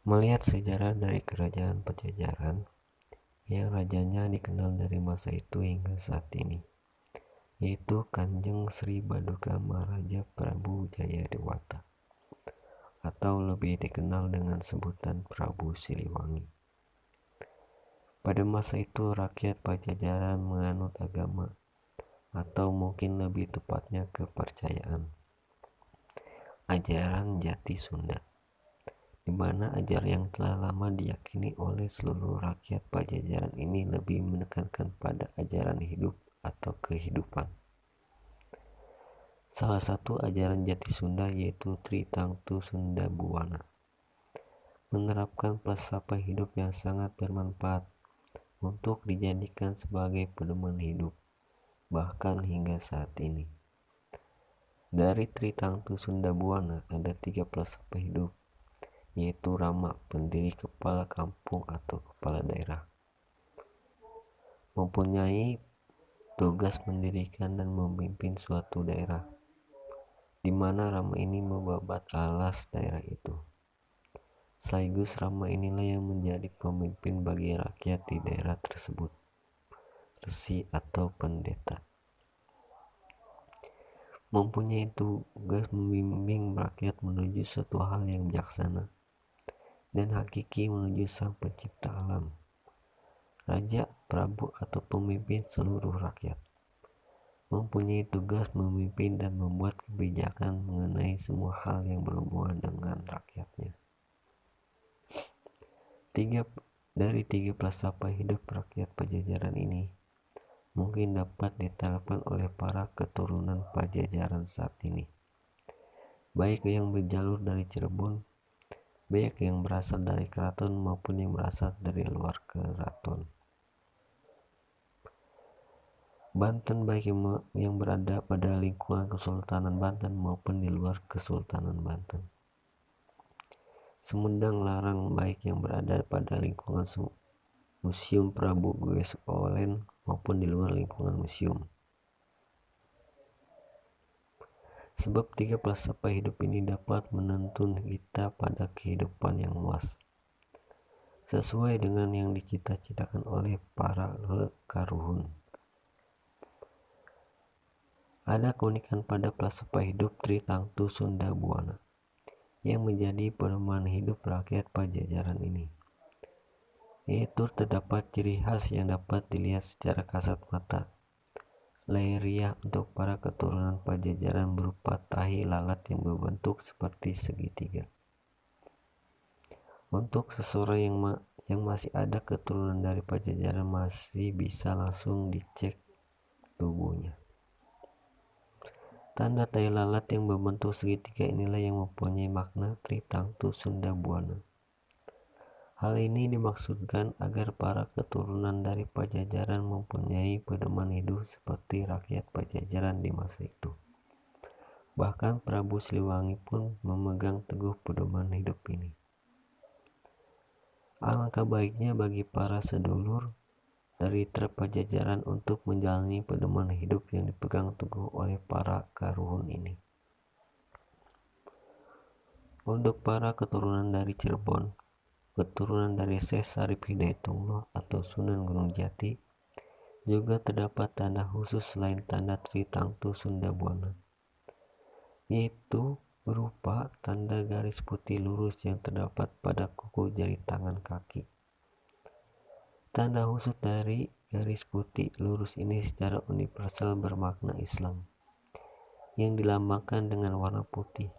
Melihat sejarah dari kerajaan Pajajaran yang rajanya dikenal dari masa itu hingga saat ini, yaitu Kanjeng Sri Baduka Maharaja Prabu Jayadewata, atau lebih dikenal dengan sebutan Prabu Siliwangi. Pada masa itu rakyat Pajajaran menganut agama, atau mungkin lebih tepatnya kepercayaan, ajaran Jati Sunda, di mana ajaran yang telah lama diyakini oleh seluruh rakyat Pajajaran ini lebih menekankan pada ajaran hidup atau kehidupan. Salah satu ajaran Jati Sunda yaitu Tritangtu Sunda Buwana, menerapkan filsafat hidup yang sangat bermanfaat untuk dijadikan sebagai pedoman hidup, bahkan hingga saat ini. Dari Tritangtu Sunda Buwana ada 3 filsafat hidup, yaitu Rama, pendiri kepala kampung atau kepala daerah, mempunyai tugas mendirikan dan memimpin suatu daerah, di mana Rama ini membabat alas daerah itu. Sekaligus Rama inilah yang menjadi pemimpin bagi rakyat di daerah tersebut, resi atau pendeta. Mempunyai tugas membimbing rakyat menuju suatu hal yang bijaksana dan hakiki menuju Sang Pencipta alam, raja, prabu, atau pemimpin seluruh rakyat. Mempunyai tugas memimpin dan membuat kebijakan mengenai semua hal yang berhubungan dengan rakyatnya. Dari tiga filsafat hidup rakyat Pajajaran ini mungkin dapat diterapkan oleh para keturunan Pajajaran saat ini, baik yang berjalur dari Cirebon, baik yang berasal dari keraton maupun yang berasal dari luar keraton. Banten, baik yang berada pada lingkungan Kesultanan Banten maupun di luar Kesultanan Banten. Sumedang Larang, baik yang berada pada lingkungan Museum Prabu Geus Olen maupun di luar lingkungan museum. Sebab 3 filsafat hidup ini dapat menuntun kita pada kehidupan yang luas, sesuai dengan yang dicita-citakan oleh para karuhun. Ada keunikan pada filsafat hidup Tritangtu Sunda Buwana yang menjadi pedoman hidup rakyat Pajajaran ini, yaitu terdapat ciri khas yang dapat dilihat secara kasat mata. Lahiriah untuk para keturunan Pajajaran berupa tahi lalat yang berbentuk seperti segitiga. Untuk seseorang yang masih ada keturunan dari Pajajaran masih bisa langsung dicek tubuhnya. Tanda tahi lalat yang berbentuk segitiga inilah yang mempunyai makna Tritangtu Sunda Buwana. Hal ini dimaksudkan agar para keturunan dari Pajajaran mempunyai pedoman hidup seperti rakyat Pajajaran di masa itu. Bahkan Prabu Siliwangi pun memegang teguh pedoman hidup ini. Alangkah baiknya bagi para sedulur dari Pajajaran untuk menjalani pedoman hidup yang dipegang teguh oleh para karuhun ini. Untuk para keturunan dari Cirebon, keturunan dari Syekh Sarip Hidayatullah atau Sunan Gunung Jati, juga terdapat tanda khusus selain tanda Tritangtu Sunda Buwana, yaitu berupa tanda garis putih lurus yang terdapat pada kuku jari tangan kaki. Tanda khusus dari garis putih lurus ini secara universal bermakna Islam, yang dilambangkan dengan warna putih.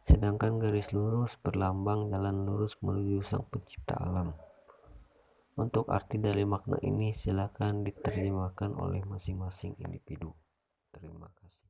Sedangkan garis lurus berlambang jalan lurus menuju Sang Pencipta alam. Untuk arti dari makna ini silakan diterjemahkan oleh masing-masing individu. Terima kasih.